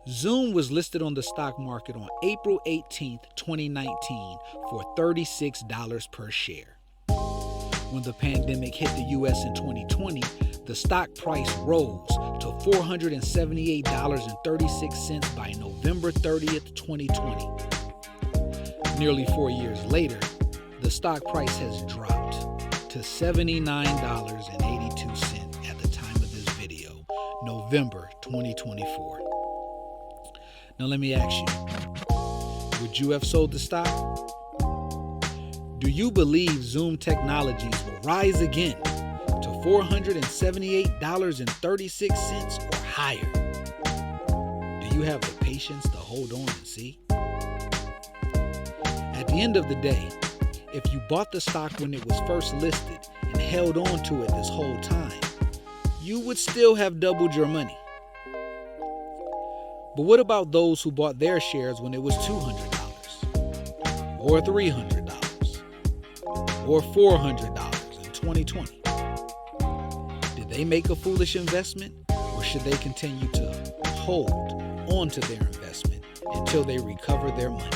Zoom was listed on the stock market on April 18, 2019 for $36 per share. When the pandemic hit the US in 2020, the stock price rose to $478.36 by November 30th, 2020. Nearly 4 years later, the stock price has dropped to $79.82 at the time of this video, November 2024. Now let me ask you, would you have sold the stock? Do you believe Zoom Technologies will rise again to $478.36 or higher? Do you have the patience to hold on and see? At the end of the day, if you bought the stock when it was first listed and held on to it this whole time, you would still have doubled your money. But what about those who bought their shares when it was $200 or $300 or $400 in 2020? Did they make a foolish investment, or should they continue to hold on to their investment until they recover their money?